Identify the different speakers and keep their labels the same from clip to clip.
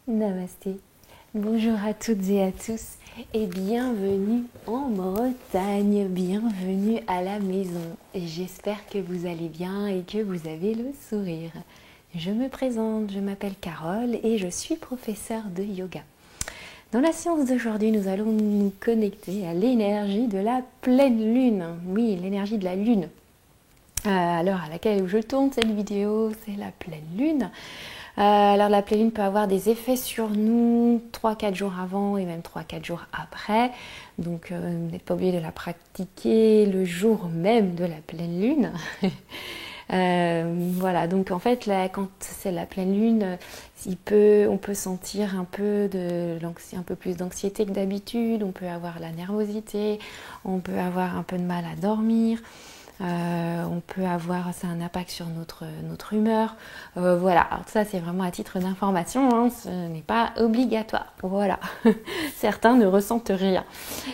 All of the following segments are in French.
Speaker 1: Namasté, bonjour à toutes et à tous et bienvenue en Bretagne, bienvenue à la maison. J'espère que vous allez bien et que vous avez le sourire. Je me présente, je m'appelle Carole et je suis professeure de yoga. Dans la séance d'aujourd'hui, nous allons nous connecter à l'énergie de la pleine lune. Oui, l'énergie de la lune. À l'heure à laquelle je tourne cette vidéo, c'est la pleine lune. Alors la pleine lune peut avoir des effets sur nous 3-4 jours avant et même 3-4 jours après. Donc vous n'êtes pas obligé de la pratiquer le jour même de la pleine lune. Voilà, donc en fait là, quand c'est la pleine lune, on peut sentir un peu plus d'anxiété que d'habitude, on peut avoir la nervosité, on peut avoir un peu de mal à dormir. On peut avoir ça un impact sur notre humeur. Voilà, alors ça c'est vraiment à titre d'information, hein, ce n'est pas obligatoire. Voilà, certains ne ressentent rien.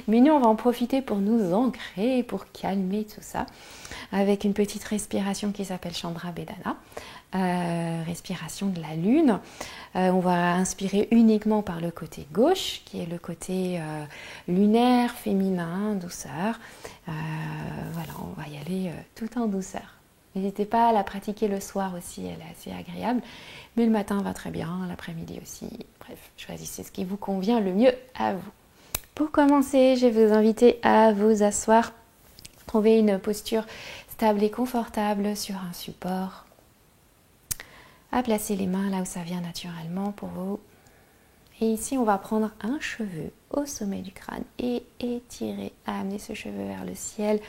Speaker 1: Mais nous on va en profiter pour nous ancrer, pour calmer tout ça, avec une petite respiration qui s'appelle Chandra Bedana. Respiration de la lune. On va inspirer uniquement par le côté gauche, qui est le côté lunaire, féminin, douceur. Voilà, on va y aller tout en douceur. N'hésitez pas à la pratiquer le soir aussi, elle est assez agréable. Mais le matin va très bien, l'après-midi aussi. Bref, choisissez ce qui vous convient le mieux à vous. Pour commencer, je vais vous inviter à vous asseoir. Trouvez une posture stable et confortable sur un support. À placer les mains là où ça vient naturellement pour vous. Et ici, on va prendre un cheveu au sommet du crâne et étirer, amener ce cheveu vers le ciel.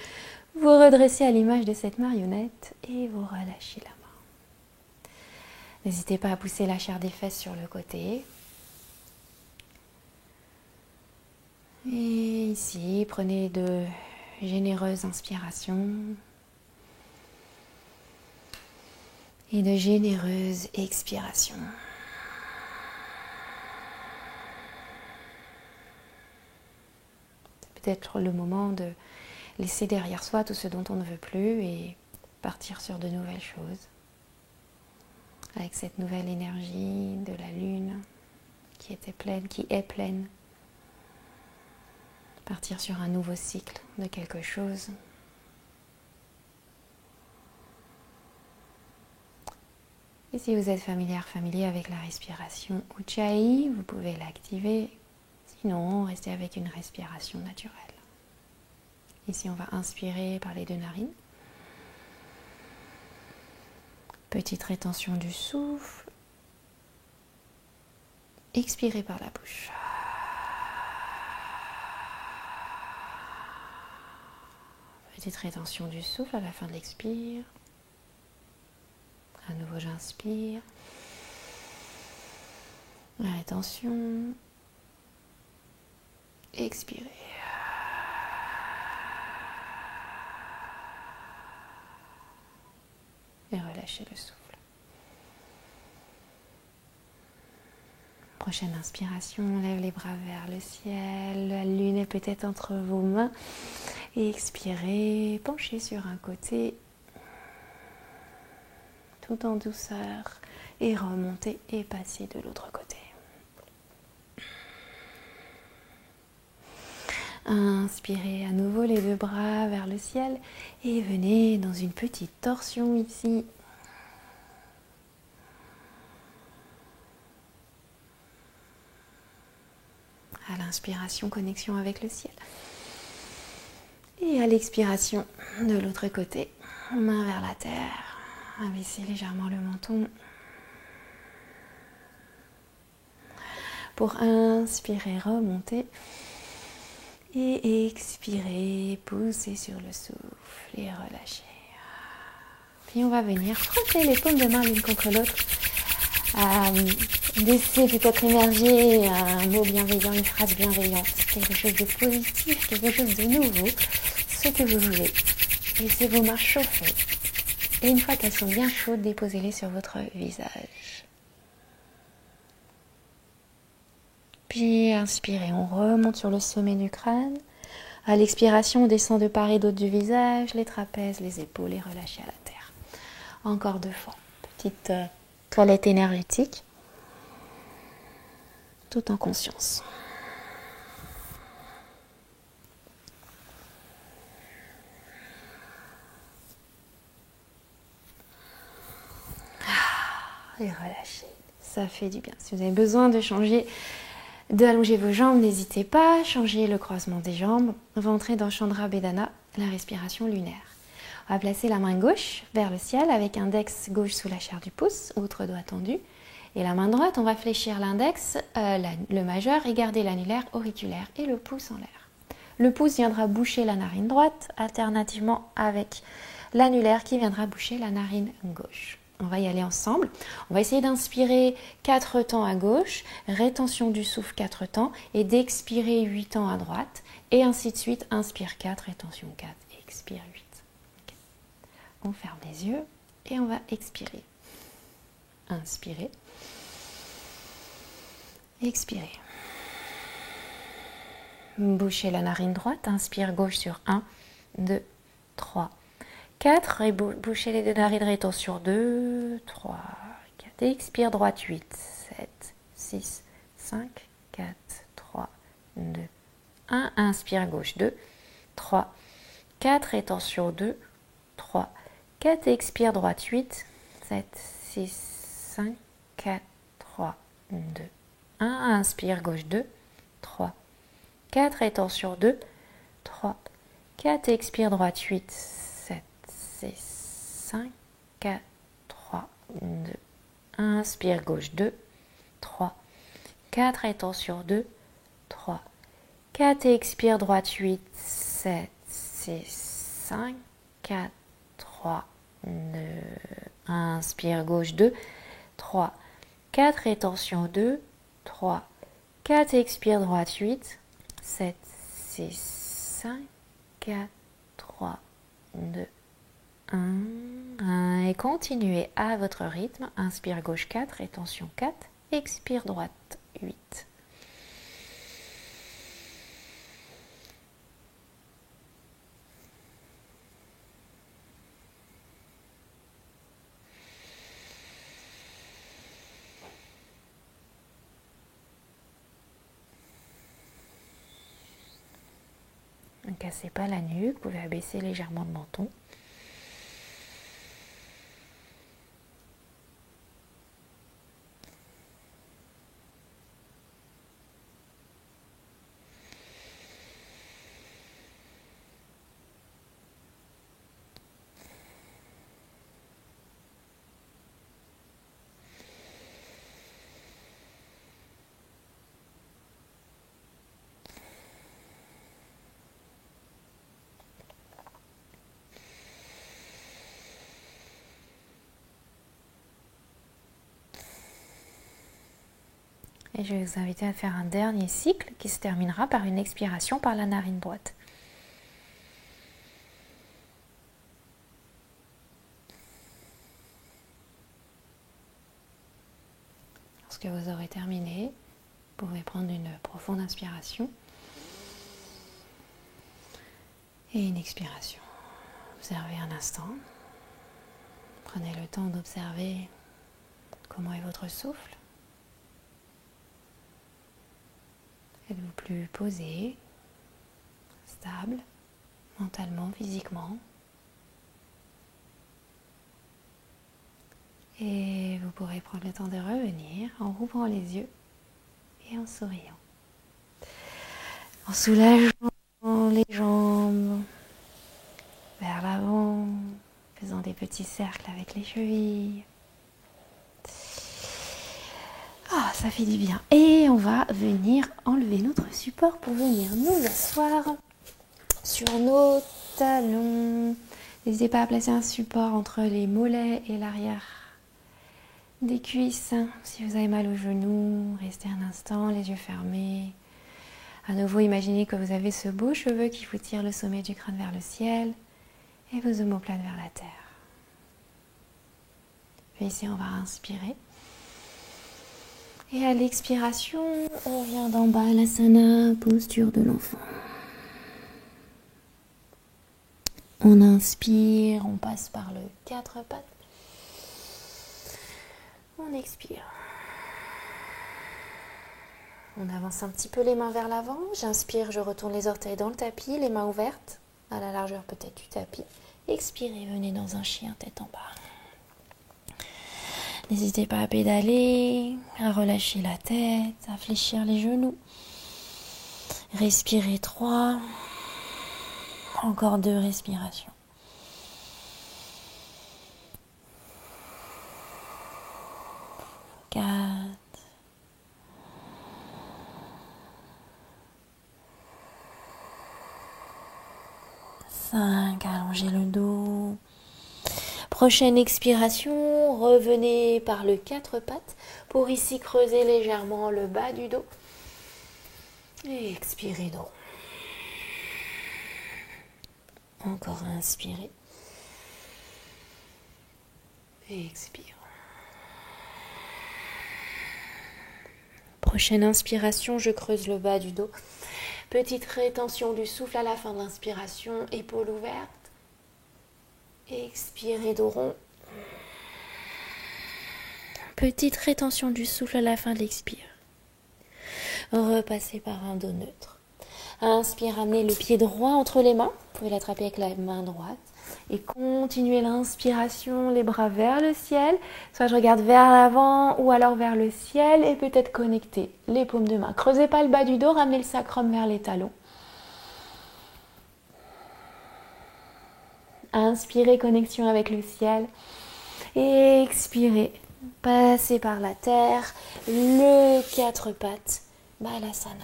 Speaker 1: Vous redressez à l'image de cette marionnette et vous relâchez la main. N'hésitez pas à pousser la chair des fesses sur le côté. Et ici, prenez de généreuses inspirations et de généreuses expirations. C'est peut-être le moment de laisser derrière soi tout ce dont on ne veut plus et partir sur de nouvelles choses. Avec cette nouvelle énergie de la lune qui est pleine. Partir sur un nouveau cycle de quelque chose. Et si vous êtes familier avec la respiration Ujjayi, vous pouvez l'activer. Sinon, restez avec une respiration naturelle. Ici, on va inspirer par les deux narines. Petite rétention du souffle. Expirez par la bouche. Petite rétention du souffle à la fin de l'expire. À nouveau, j'inspire. La rétention. Expirez. Et relâchez le souffle. Prochaine inspiration, on lève les bras vers le ciel. La lune est peut-être entre vos mains. Et expirez, penchez sur un côté. Tout en douceur. Et remontez et passez de l'autre côté. Inspirez à nouveau les deux bras vers le ciel et venez dans une petite torsion ici. À l'inspiration, connexion avec le ciel. Et à l'expiration, de l'autre côté, main vers la terre. Abaissez légèrement le menton. Pour inspirer, remonter. Et expirez, poussez sur le souffle et relâchez. Puis on va venir frotter les paumes de main l'une contre l'autre. Laissez peut-être émerger un mot bienveillant, une phrase bienveillante, quelque chose de positif, quelque chose de nouveau, ce que vous voulez. Laissez vos mains chauffer. Et une fois qu'elles sont bien chaudes, déposez-les sur votre visage. Puis inspirez, on remonte sur le sommet du crâne. À l'expiration, on descend de part et d'autre du visage, les trapèzes, les épaules et relâchez à la terre. Encore 2 fois. Petite toilette énergétique. tout en conscience. Et relâchez. Ça fait du bien. Si vous avez besoin d'allonger vos jambes, n'hésitez pas. Changez le croisement des jambes. Rentrez dans Chandra Bedana, la respiration lunaire. On va placer la main gauche vers le ciel avec index gauche sous la chair du pouce, autre doigt tendu. Et la main droite, on va fléchir l'index, le majeur et garder l'annulaire, auriculaire et le pouce en l'air. Le pouce viendra boucher la narine droite, alternativement avec l'annulaire qui viendra boucher la narine gauche. On va y aller ensemble. On va essayer d'inspirer 4 temps à gauche, rétention du souffle 4 temps et d'expirer 8 temps à droite. Et ainsi de suite, inspire 4, rétention 4, expire 8. Okay. On ferme les yeux et on va expirer. Inspirez. Expirez. Bouchez la narine droite, inspire gauche sur 1, 2, 3, 4 et bouchez les deux narines, rétention 2, 3, 4. Expire droite 8, 7, 6, 5, 4, 3, 2, 1. Inspire gauche 2, 3, 4. Rétention 2, 3, 4. Expire droite 8, 7, 6, 5, 4, 3, 2, 1. Inspire gauche 2, 3, 4. Rétention 2, 3, 4. Expire droite 8, 7, 6, 5, 4, 3, 2, 1. Inspire gauche 2, 3, 4. Rétention 2, 3, 4. Expire droite 8, 7, 6, 5, 4, 3, 2, 1. Inspire gauche 2, 3, 4. Rétention 2, 3, 4. Expire droite 8, 7, 6, 5, 4, 3, 2, 1. Et continuez à votre rythme. Inspire gauche 4, rétention 4, expire droite 8. Ne cassez pas la nuque, vous pouvez abaisser légèrement le menton. Et je vais vous inviter à faire un dernier cycle qui se terminera par une expiration par la narine droite. Lorsque vous aurez terminé, vous pouvez prendre une profonde inspiration et une expiration. Observez un instant. Prenez le temps d'observer comment est votre souffle. Êtes-vous plus posé, stable, mentalement, physiquement? Et vous pourrez prendre le temps de revenir en rouvrant les yeux et en souriant. En soulageant les jambes vers l'avant, faisant des petits cercles avec les chevilles. Ah, ça fait du bien. Et on va venir enlever notre support pour venir nous asseoir sur nos talons. N'hésitez pas à placer un support entre les mollets et l'arrière des cuisses. Si vous avez mal aux genoux, restez un instant, les yeux fermés. À nouveau, imaginez que vous avez ce beau cheveu qui vous tire le sommet du crâne vers le ciel et vos omoplates vers la terre. Puis ici, on va inspirer. Et à l'expiration, on vient d'en bas, l'asana, posture de l'enfant. On inspire, on passe par le 4 pattes. On expire. On avance un petit peu les mains vers l'avant. J'inspire, je retourne les orteils dans le tapis, les mains ouvertes, à la largeur peut-être du tapis. Expirez, venez dans un chien tête en bas. N'hésitez pas à pédaler, à relâcher la tête, à fléchir les genoux. Respirez 3. Encore 2 respirations. 4. 5. Allongez le dos. Prochaine expiration, revenez par le 4 pattes pour ici creuser légèrement le bas du dos. Et expirez donc. Encore inspirez. Et expire. Prochaine inspiration, je creuse le bas du dos. Petite rétention du souffle à la fin de l'inspiration, épaules ouvertes. Expirez dos rond. Petite rétention du souffle à la fin de l'expire. Repassez par un dos neutre. Inspire, amenez le pied droit entre les mains. Vous pouvez l'attraper avec la main droite. Et continuez l'inspiration, les bras vers le ciel. Soit je regarde vers l'avant ou alors vers le ciel et peut-être connecter les paumes de main. Creusez pas le bas du dos, ramenez le sacrum vers les talons. Inspirez, connexion avec le ciel. Et expirez, passez par la terre, le 4 pattes, Balasana.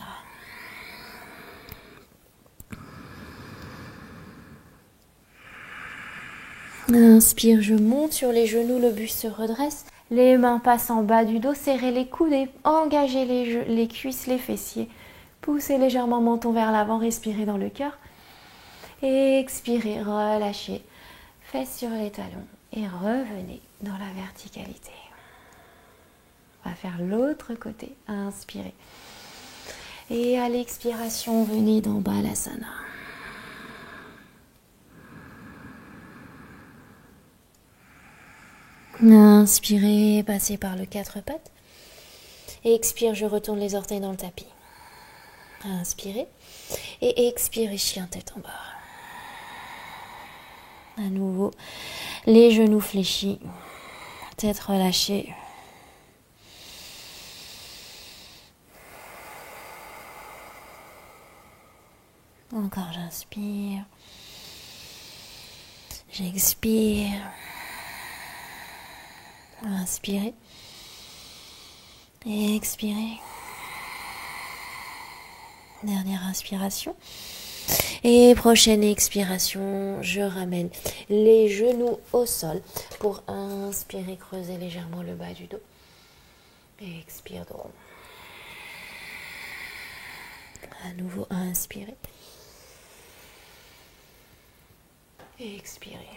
Speaker 1: Inspire, je monte sur les genoux, le buste se redresse. Les mains passent en bas du dos, serrez les coudes et engagez les cuisses, les fessiers. Poussez légèrement menton vers l'avant, respirez dans le cœur. Et expirez, relâchez, fesses sur les talons et revenez dans la verticalité. On va faire l'autre côté, inspirez. Et à l'expiration, venez dans Balasana. Inspirez, passez par le 4 pattes. Et expire, je retourne les orteils dans le tapis. Inspirez. Et expirez, chien tête en bas. À nouveau, les genoux fléchis, tête relâchée. Encore, j'inspire. J'expire. Inspirez. Et expirez. Dernière inspiration. Et prochaine expiration, je ramène les genoux au sol pour inspirer, creuser légèrement le bas du dos. Et expire droit. À nouveau, inspirez. Et expirez.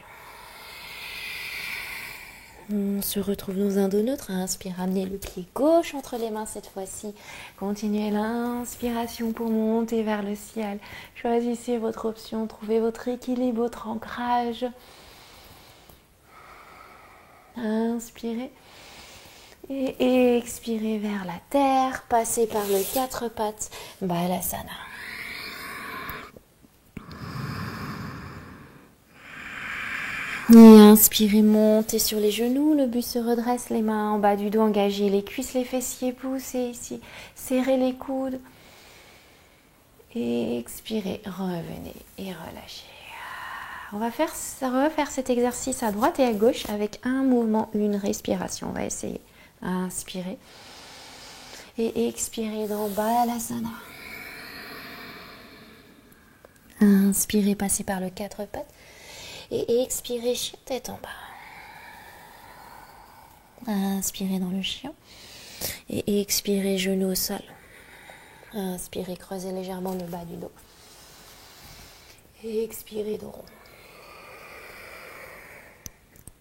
Speaker 1: On se retrouve dans un dos neutre. Inspire, ramenez le pied gauche entre les mains cette fois-ci. Continuez l'inspiration pour monter vers le ciel. Choisissez votre option, trouvez votre équilibre, votre ancrage. Inspirez. Et expirez vers la terre. Passez par le 4 pattes. Balasana. Et inspirez, montez sur les genoux, le buste se redresse, les mains en bas du dos, engagez les cuisses, les fessiers, poussez ici, serrez les coudes. Et expirez, revenez et relâchez. On va refaire cet exercice à droite et à gauche avec un mouvement, une respiration. On va essayer. Inspirez et expirez dans Balasana. Inspirez, passez par le 4 pattes. Et expirez, chien tête en bas. Inspirez dans le chien. Et expirez, genoux au sol. Inspirez, creusez légèrement le bas du dos. Et expirez, dos rond.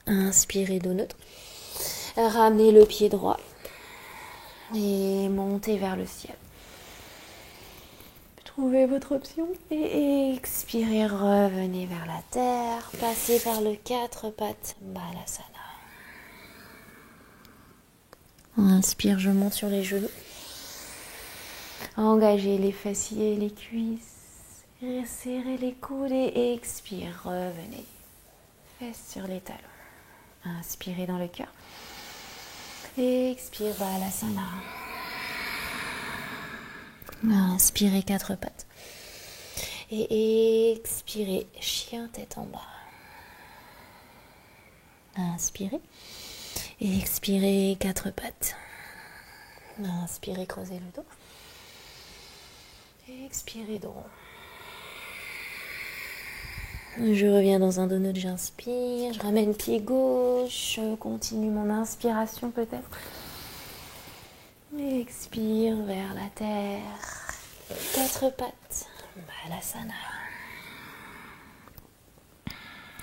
Speaker 1: Inspirez, dos neutre. Ramenez le pied droit. Et montez vers le ciel. Trouvez votre option et expirez, revenez vers la terre, passez par le 4 pattes, Balasana. Inspire, je monte sur les genoux. Engagez les fessiers et les cuisses. Serrez les coudes et expire. Revenez. Fesses sur les talons. Inspirez dans le cœur. Expire Balasana. Inspirez 4 pattes. Et expirez chien tête en bas. Inspirez. Et expirez 4 pattes. Inspirez, creusez le dos. Expirez droit. Je reviens dans un donut, j'inspire. Je ramène pied gauche. Je continue mon inspiration peut-être. Expire vers la terre. 4 pattes. Balasana.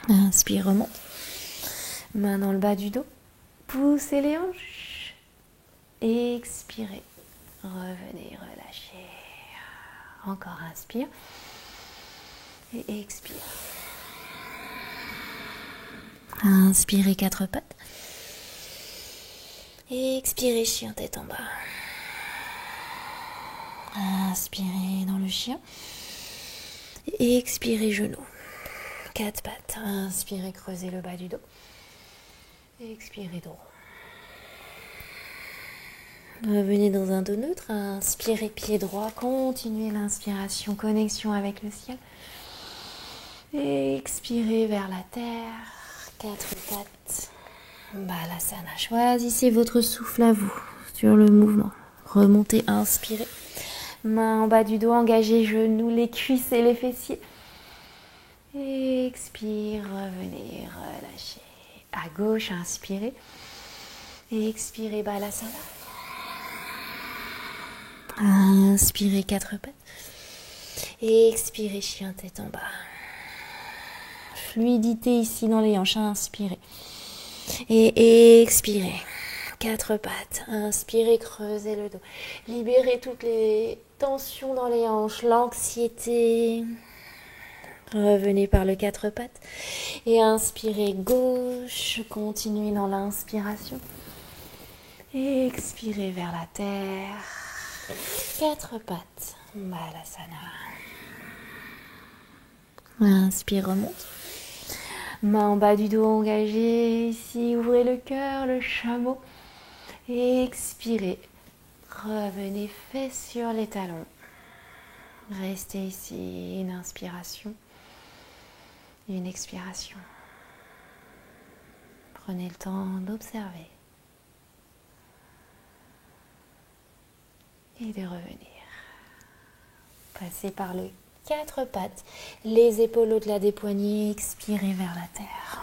Speaker 1: Inspire, remonte. Main dans le bas du dos. Poussez les hanches. Expirez. Revenez, relâchez. Encore inspire. Et expire. Inspirez 4 pattes. Expirez chien tête en bas. Inspirez dans le chien. Expirez genou. 4 pattes. Inspirez, creusez le bas du dos. Expirez droit. Revenez dans un dos neutre. Inspirez pied droit. Continuez l'inspiration. Connexion avec le ciel. Expirez vers la terre. 4 pattes. Balasana. Choisissez votre souffle à vous sur le mouvement. Remontez, inspirez. Main en bas du dos, engagez genoux, les cuisses et les fessiers. Expire, revenez, relâchez. À gauche, inspirez. Expirez, Balasana. Inspirez 4 pattes. Expirez, chien tête en bas. Fluidité ici dans les hanches. Inspirez. Et expirez. 4 pattes. Inspirez, creusez le dos. Libérez toutes les tensions dans les hanches, l'anxiété. Revenez par le 4 pattes. Et inspirez gauche. Continuez dans l'inspiration. Et expirez vers la terre. 4 pattes. Balasana. Inspire, remonte. Main en bas du dos engagée. Ici, ouvrez le cœur, le chameau. Expirez. Revenez, fesses sur les talons. Restez ici. Une inspiration. Une expiration. Prenez le temps d'observer. Et de revenir. Passez par le 4 pattes, les épaules au-delà des poignets, expirez vers la terre.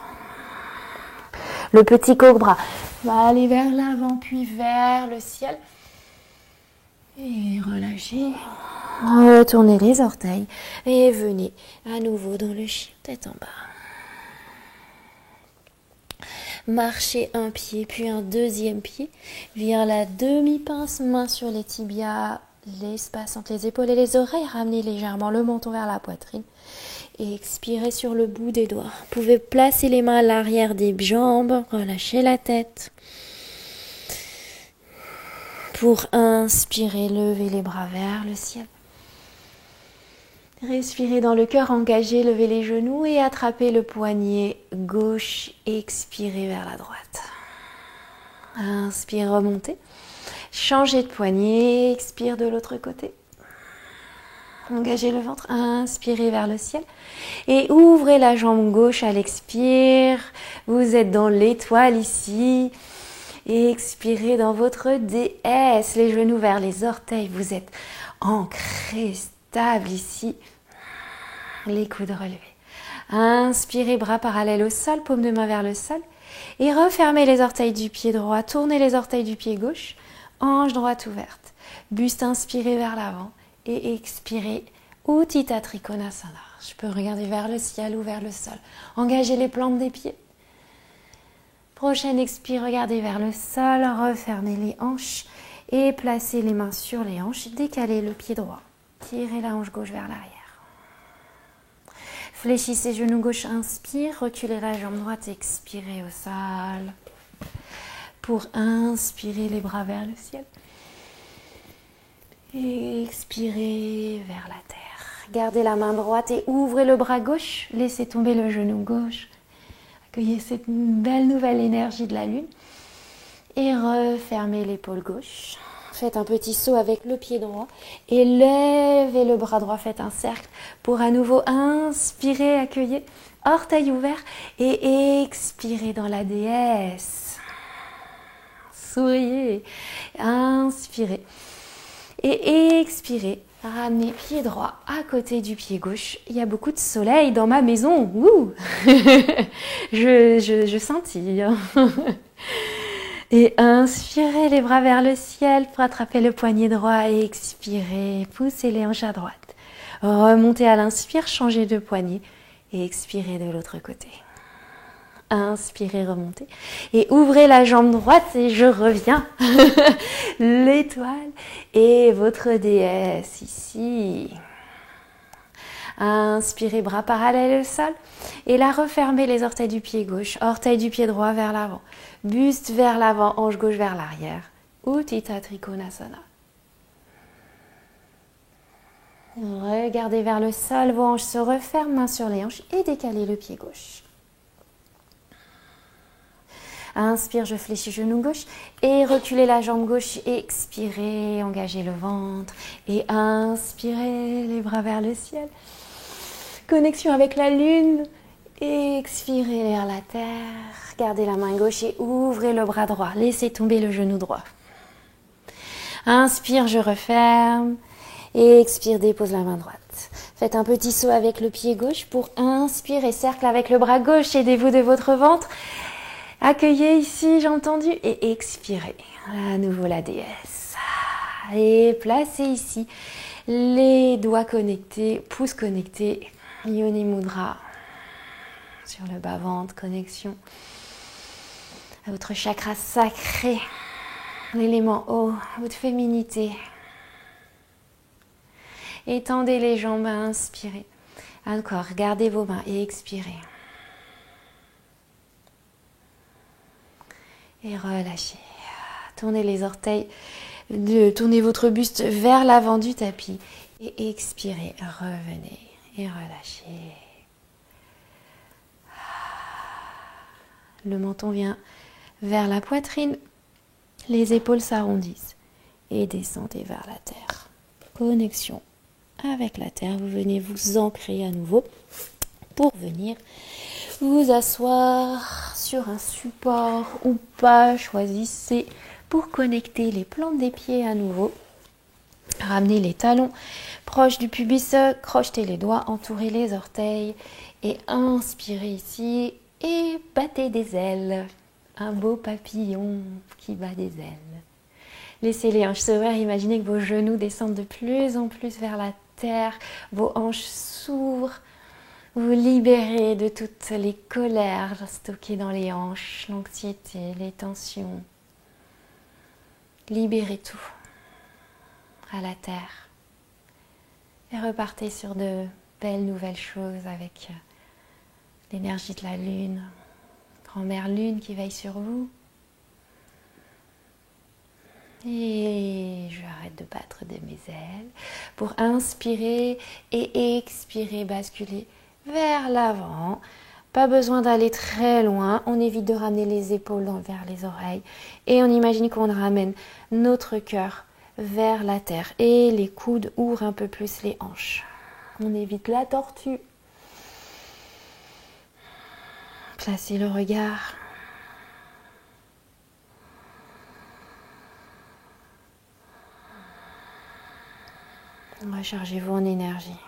Speaker 1: Le petit cobra va aller vers l'avant puis vers le ciel. Et relâchez. Retournez les orteils et venez à nouveau dans le chien tête en bas. Marchez un pied puis un deuxième pied. Vire la demi-pince, main sur les tibias. L'espace entre les épaules et les oreilles, ramenez légèrement le menton vers la poitrine et expirez sur le bout des doigts. Vous pouvez placer les mains à l'arrière des jambes, relâchez la tête. Pour inspirer, levez les bras vers le ciel. Respirez dans le cœur, engagez, levez les genoux et attrapez le poignet gauche, expirez vers la droite. Inspire, remontez. Changez de poignet, expire de l'autre côté. Engagez le ventre, inspirez vers le ciel. Et ouvrez la jambe gauche à l'expire. Vous êtes dans l'étoile ici. Et expirez dans votre déesse, les genoux vers les orteils. Vous êtes ancré, stable ici. Les coudes relevés. Inspirez, bras parallèles au sol, paume de main vers le sol. Et refermez les orteils du pied droit. Tournez les orteils du pied gauche. Hanche droite ouverte, buste inspiré vers l'avant et expirez Utthita Trikonasana. Je peux regarder vers le ciel ou vers le sol. Engagez les plantes des pieds. Prochaine expire, regardez vers le sol, refermez les hanches et placez les mains sur les hanches. Décalez le pied droit, tirez la hanche gauche vers l'arrière. Fléchissez genou gauche, inspire, reculez la jambe droite, expirez au sol. Pour inspirer les bras vers le ciel. Et expirez vers la terre. Gardez la main droite et ouvrez le bras gauche. Laissez tomber le genou gauche. Accueillez cette belle nouvelle énergie de la lune. Et refermez l'épaule gauche. Faites un petit saut avec le pied droit. Et levez le bras droit. Faites un cercle pour à nouveau inspirer, accueillez. Orteil ouvert. Et expirez dans la déesse. Souriez. Inspirez. Et expirez, ramenez pied droit à côté du pied gauche. Il y a beaucoup de soleil dans ma maison. Ouh je scintille. Et inspirez les bras vers le ciel pour attraper le poignet droit. Et expirez, poussez les hanches à droite. Remontez à l'inspire, changez de poignet. Et expirez de l'autre côté. Inspirez, remontez. Et ouvrez la jambe droite et je reviens. L'étoile et votre déesse ici. Inspirez, bras parallèles au sol. Et là, refermez les orteils du pied gauche, orteils du pied droit vers l'avant. Buste vers l'avant, hanche gauche vers l'arrière. Utthita Trikonasana. Regardez vers le sol, vos hanches se referment, mains sur les hanches et décalez le pied gauche. Inspire, je fléchis genou gauche et reculez la jambe gauche. Expirez, engagez le ventre et inspirez les bras vers le ciel. Connexion avec la lune. Expirez vers la terre. Gardez la main gauche et ouvrez le bras droit. Laissez tomber le genou droit. Inspire, je referme. Et expire, dépose la main droite. Faites un petit saut avec le pied gauche pour inspirer. Cercle avec le bras gauche. Aidez-vous de votre ventre. Accueillez ici, j'ai entendu, et expirez. À nouveau la déesse. Et placez ici les doigts connectés, pouces connectés, Yoni Mudra sur le bas-ventre, connexion à votre chakra sacré, l'élément eau, votre féminité. Étendez les jambes, inspirez. Encore, gardez vos mains et expirez. Et relâchez. Tournez les orteils, tournez votre buste vers l'avant du tapis. Et expirez, revenez et relâchez. Le menton vient vers la poitrine. Les épaules s'arrondissent. Et descendez vers la terre. Connexion avec la terre. Vous venez vous ancrer à nouveau pour venir vous asseoir sur un support ou pas, choisissez pour connecter les plantes des pieds à nouveau. Ramenez les talons proches du pubis, crochetez les doigts, entourez les orteils et inspirez ici et battez des ailes. Un beau papillon qui bat des ailes. Laissez les hanches s'ouvrir, imaginez que vos genoux descendent de plus en plus vers la terre, vos hanches s'ouvrent. Vous libérez de toutes les colères stockées dans les hanches, l'anxiété, les tensions. Libérez tout à la terre. Et repartez sur de belles nouvelles choses avec l'énergie de la lune. Grand-mère lune qui veille sur vous. Et je arrête de battre de mes ailes pour inspirer et expirer, basculer vers l'avant. Pas besoin d'aller très loin. On évite de ramener les épaules vers les oreilles. Et on imagine qu'on ramène notre cœur vers la terre. Et les coudes ouvrent un peu plus les hanches. On évite la tortue. Placez le regard. Rechargez-vous en énergie.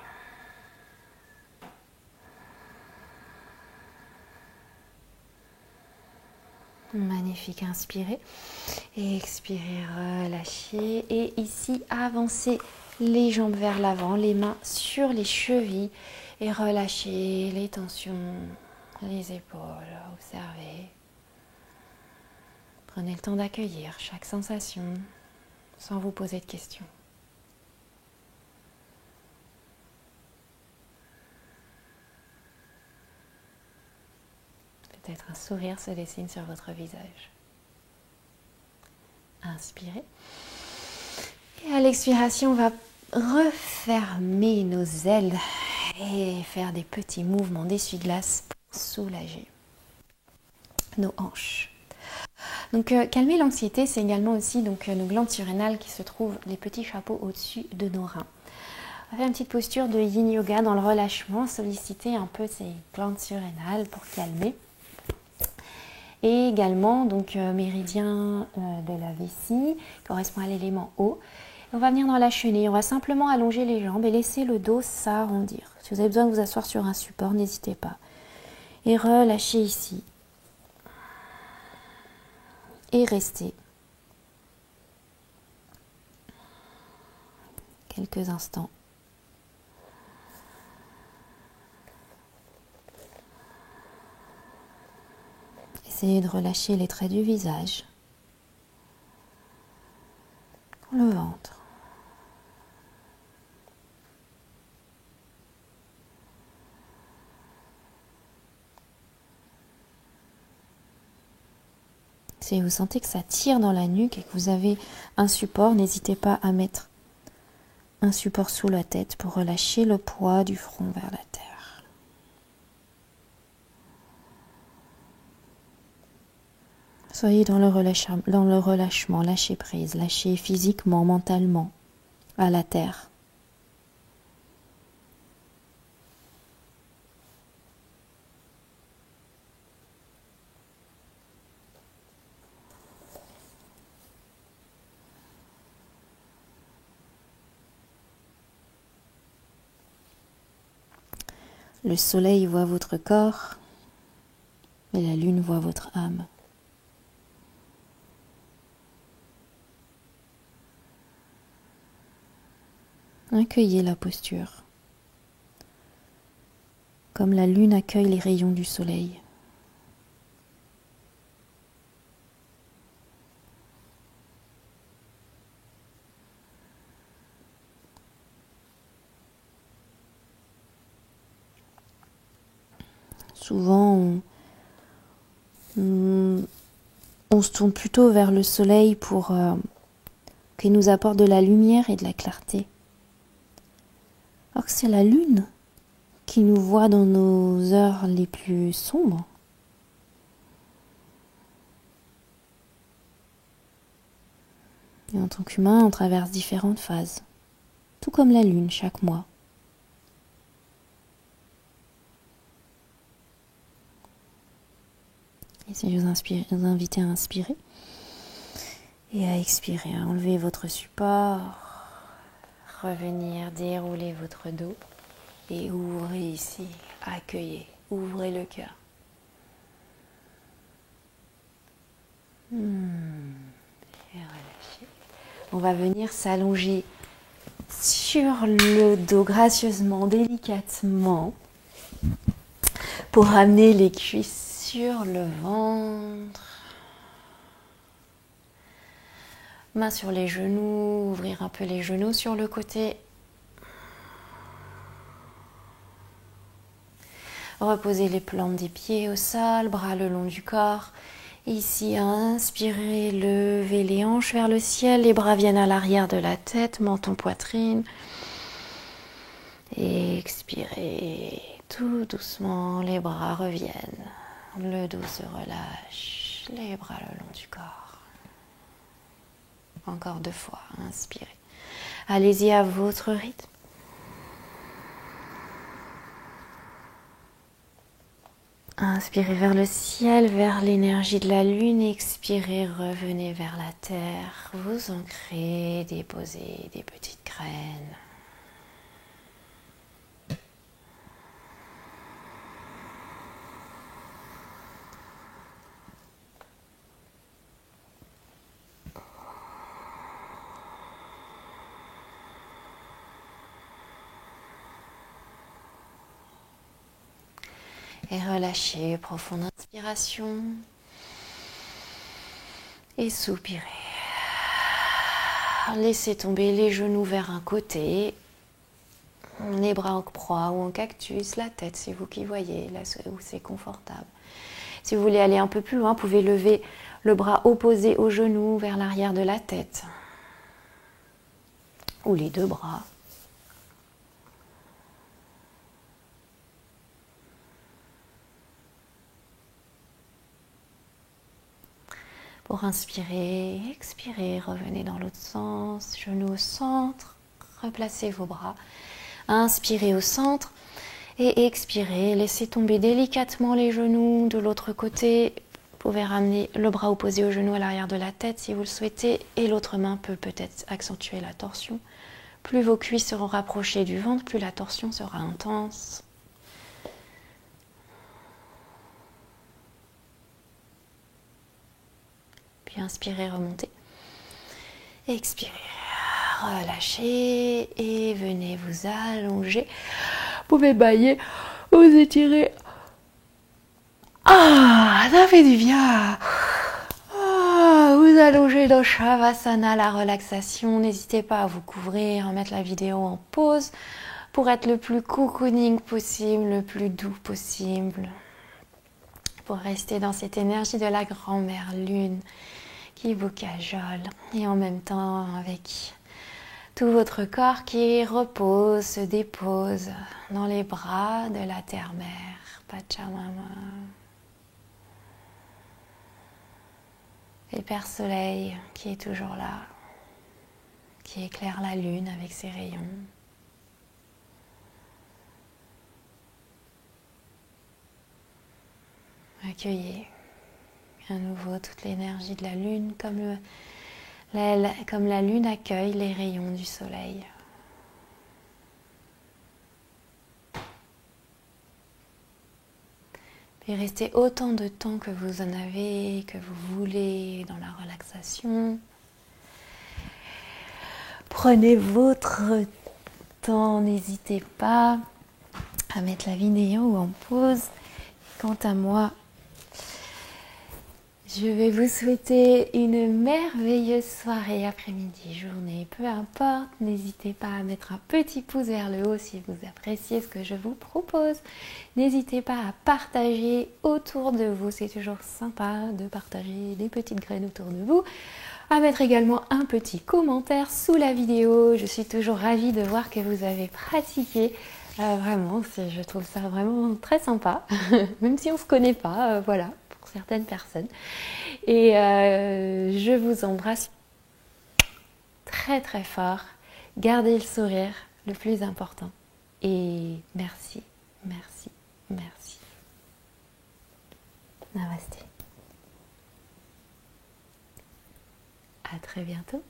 Speaker 1: Magnifique, inspirez et expirez, relâchez. Et ici, avancez les jambes vers l'avant, les mains sur les chevilles et relâchez les tensions, les épaules, observez. Prenez le temps d'accueillir chaque sensation sans vous poser de questions. Peut-être un sourire se dessine sur votre visage. Inspirez. Et à l'expiration, on va refermer nos ailes et faire des petits mouvements d'essuie-glace pour soulager nos hanches. Donc calmer l'anxiété, c'est également aussi donc, nos glandes surrénales qui se trouvent des petits chapeaux au-dessus de nos reins. On va faire une petite posture de yin yoga dans le relâchement, solliciter un peu ces glandes surrénales pour calmer. Et également donc méridien de la vessie, correspond à l'élément eau. On va venir dans la chenille, on va simplement allonger les jambes et laisser le dos s'arrondir. Si vous avez besoin de vous asseoir sur un support, n'hésitez pas. Et relâchez ici. Et restez. Quelques instants. Essayez de relâcher les traits du visage, le ventre. Si vous sentez que ça tire dans la nuque et que vous avez un support, n'hésitez pas à mettre un support sous la tête pour relâcher le poids du front vers la terre. Soyez dans le relâchement, lâchez prise, lâchez physiquement, mentalement, à la terre. Le soleil voit votre corps, et la lune voit votre âme. Accueillez la posture, comme la lune accueille les rayons du soleil. Souvent, on se tourne plutôt vers le soleil pour qu'il nous apporte de la lumière et de la clarté. Alors que c'est la lune qui nous voit dans nos heures les plus sombres. Et en tant qu'humain, on traverse différentes phases, tout comme la lune chaque mois. Et si je vous invite à inspirer et à expirer, à enlever votre support, revenir dérouler votre dos et ouvrez ici, accueillez, ouvrez le cœur. Et relâchez. On va venir s'allonger sur le dos gracieusement, délicatement, pour amener les cuisses sur le ventre. Main sur les genoux, ouvrir un peu les genoux sur le côté. Reposez les plantes des pieds au sol, bras le long du corps. Ici, inspirez, levez les hanches vers le ciel, les bras viennent à l'arrière de la tête, menton, poitrine. Et expirez, tout doucement, les bras reviennent. Le dos se relâche, les bras le long du corps. Encore 2 fois, inspirez. Allez-y à votre rythme. Inspirez vers le ciel, vers l'énergie de la lune. Expirez, revenez vers la terre. Vous ancrez, déposez des petites graines. Et relâchez, profonde inspiration. Et soupirez. Laissez tomber les genoux vers un côté. Les bras en croix ou en cactus. La tête, c'est vous qui voyez, là où c'est confortable. Si vous voulez aller un peu plus loin, vous pouvez lever le bras opposé au genou vers l'arrière de la tête. ou les deux bras. Pour inspirer, expirer, revenez dans l'autre sens, genoux au centre, replacez vos bras. Inspirez au centre et expirez, laissez tomber délicatement les genoux de l'autre côté. Vous pouvez ramener le bras opposé au genou à l'arrière de la tête si vous le souhaitez et l'autre main peut peut-être accentuer la torsion. Plus vos cuisses seront rapprochées du ventre, plus la torsion sera intense. Puis inspirez, remontez. Expirez, relâchez et venez vous allonger. Vous pouvez bailler, vous étirer. Ah, ça fait du bien. Ah, vous allongez dans Shavasana, la relaxation. N'hésitez pas à vous couvrir, à mettre la vidéo en pause pour être le plus cocooning possible, le plus doux possible. Pour rester dans cette énergie de la grand-mère lune qui vous cajole et en même temps avec tout votre corps qui repose, se dépose dans les bras de la terre-mère, Pachamama. Et Père Soleil qui est toujours là, qui éclaire la lune avec ses rayons. Accueillez à nouveau toute l'énergie de la lune comme la lune accueille les rayons du soleil. Puis restez autant de temps que vous en avez, que vous voulez dans la relaxation. Prenez votre temps, n'hésitez pas à mettre la vidéo en pause. Quant à moi, je vais vous souhaiter une merveilleuse soirée, après-midi, journée, peu importe. N'hésitez pas à mettre un petit pouce vers le haut si vous appréciez ce que je vous propose. N'hésitez pas à partager autour de vous, c'est toujours sympa de partager des petites graines autour de vous. À mettre également un petit commentaire sous la vidéo. Je suis toujours ravie de voir que vous avez pratiqué. Vraiment, je trouve ça vraiment très sympa, même si on ne se connaît pas, voilà, pour certaines personnes. Et je vous embrasse très très fort. Gardez le sourire, le plus important. Et merci, merci, merci. Namasté. À très bientôt.